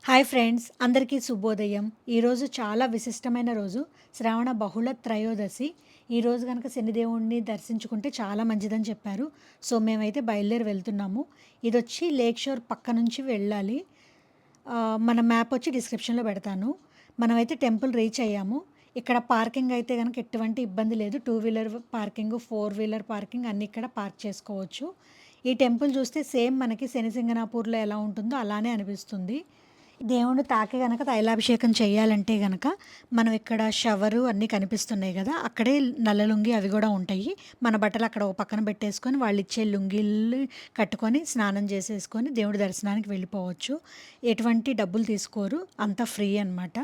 Hi friends, అందరికీ శుభోదయం. ఈరోజు చాలా విశిష్టమైన రోజు, శ్రావణ బహుళ త్రయోదశి. ఈరోజు కనుక శనిదేవుణ్ణి దర్శించుకుంటే చాలా మంచిదని చెప్పారు. సో మేమైతే బయలుదేరి వెళ్తున్నాము. ఇది వచ్చి లేక్ షోర్ పక్క నుంచి వెళ్ళాలి. మన మ్యాప్ వచ్చి డిస్క్రిప్షన్లో పెడతాను. మనమైతే టెంపుల్ రీచ్ అయ్యాము. ఇక్కడ పార్కింగ్ అయితే కనుక ఎటువంటి ఇబ్బంది లేదు. 2 వీలర్ పార్కింగ్, 4 వీలర్ పార్కింగ్ అన్నీ ఇక్కడ పార్క్ చేసుకోవచ్చు. ఈ టెంపుల్ చూస్తే సేమ్ మనకి శనిసింగనాపూర్లో ఎలా ఉంటుందో అలానే అనిపిస్తుంది. దేవుణ్ణి తాకి గనక తైలాభిషేకం చేయాలంటే గనక మనం ఇక్కడ షవరు అన్నీ కనిపిస్తున్నాయి కదా, అక్కడే నల్ల లుంగి అవి కూడా ఉంటాయి. మన బట్టలు అక్కడ ఒక పక్కన పెట్టేసుకొని వాళ్ళు ఇచ్చే లుంగీలు కట్టుకొని స్నానం చేసేసుకొని దేవుడి దర్శనానికి వెళ్ళిపోవచ్చు. ఎటువంటి డబ్బులు తీసుకోరు, అంతా ఫ్రీ అనమాట.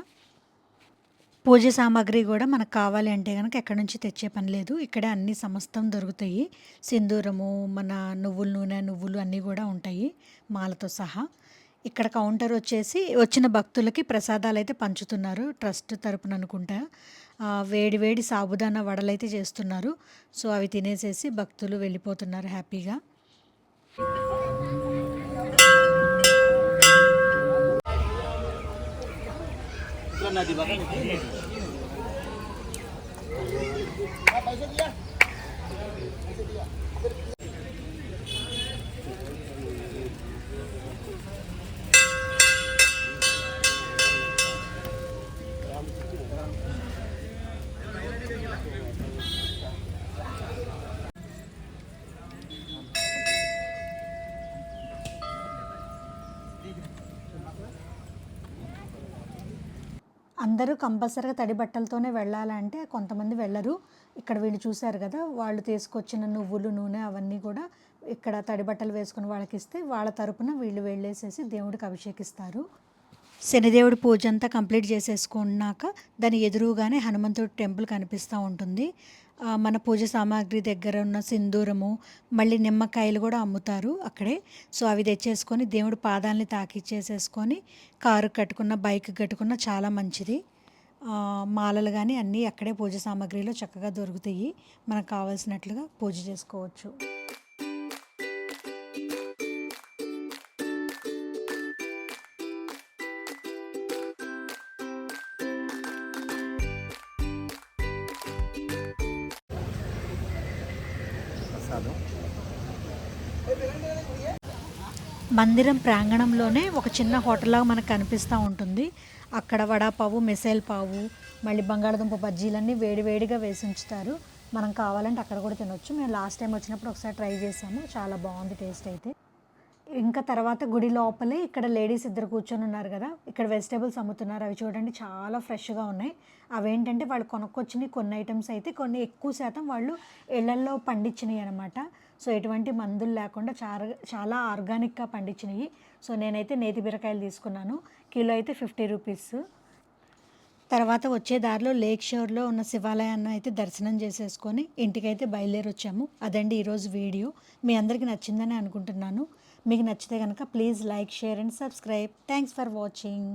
పూజ సామాగ్రి కూడా మనకు కావాలి అంటే కనుక ఎక్కడి నుంచి తెచ్చే పని లేదు. ఇక్కడే అన్ని సమస్తం దొరుకుతాయి. సింధూరము, మన నువ్వుల నూనె, నువ్వులు అన్నీ కూడా ఉంటాయి మాలతో సహా. ఇక్కడ కౌంటర్ వచ్చేసి వచ్చిన భక్తులకి ప్రసాదాలు అయితే పంచుతున్నారు, ట్రస్ట్ తరపున అనుకుంటా. వేడి వేడి సాబుదానా వడలైతే చేస్తున్నారు. సో అవి తినేసేసి భక్తులు వెళ్ళిపోతున్నారు హ్యాపీగా. అందరూ కంపల్సరీగా తడి బట్టలతోనే వెళ్ళాలంటే కొంతమంది వెళ్ళరు. ఇక్కడ వీళ్ళు చూశారు కదా, వాళ్ళు తీసుకొచ్చిన నువ్వులు, నూనె అవన్నీ కూడా ఇక్కడ తడి బట్టలు వేసుకుని వాళ్ళకి ఇస్తే వాళ్ళ తరపున వీళ్ళు వెళ్ళేసేసి దేవుడికి అభిషేకిస్తారు. శనిదేవుడి పూజ అంతా కంప్లీట్ చేసేసుకున్నాక దాని ఎదురుగానే హనుమంతుడి టెంపుల్ కనిపిస్తూ ఉంటుంది. మన పూజ సామాగ్రి దగ్గర ఉన్న సింధూరము, మళ్ళీ నిమ్మకాయలు కూడా అమ్ముతారు అక్కడే. సో అవి తెచ్చేసుకొని దేవుడి పాదాలని తాకిచ్చేసేసుకొని కారు కట్టుకున్న, బైక్ కట్టుకున్న చాలా మంచిది. మాలలు కానీ అన్నీ అక్కడే పూజ సామాగ్రిలో చక్కగా దొరుకుతాయి. మనకు కావాల్సినట్లుగా పూజ చేసుకోవచ్చు. మందిరం ప్రాంగణంలోనే ఒక చిన్న హోటల్ లాగా మనకు కనిపిస్తూ ఉంటుంది. అక్కడ వడాపావు, మిసైల్ పావు, మళ్ళీ బంగాళదుంప బజ్జీలన్నీ వేడివేడిగా వేసి ఉంచుతారు. మనం కావాలంటే అక్కడ కూడా తినొచ్చు. మేము లాస్ట్ టైం వచ్చినప్పుడు ఒకసారి ట్రై చేసాము, చాలా బాగుంది టేస్ట్ అయితే. ఇంకా తర్వాత గుడి లోపలే ఇక్కడ లేడీస్ ఇద్దరు కూర్చొని ఉన్నారు కదా, ఇక్కడ వెజిటేబుల్స్ అమ్ముతున్నారు. అవి చూడండి చాలా ఫ్రెష్గా ఉన్నాయి. అవేంటంటే వాళ్ళు కొనుక్కొచ్చినవి కొన్ని ఐటమ్స్ అయితే, కొన్ని ఎక్కువ శాతం వాళ్ళు ఇళ్లల్లో పండించినవి అనమాట. సో ఎటువంటి మందులు లేకుండా చాలా ఆర్గానిక్గా పండించినవి. సో నేనైతే నేతి బీరకాయలు తీసుకున్నాను. కిలో అయితే 50 రూపీస్. తర్వాత వచ్చే దారిలో లేక్ షోర్లో ఉన్న శివాలయాన్ని అయితే దర్శనం చేసేసుకొని ఇంటికైతే బయలుదేరి వచ్చాము. అదండి ఈరోజు వీడియో. మీ అందరికీ నచ్చిందని అనుకుంటున్నాను. మీకు నచ్చితే కనుక please like, share and subscribe. Thanks for watching.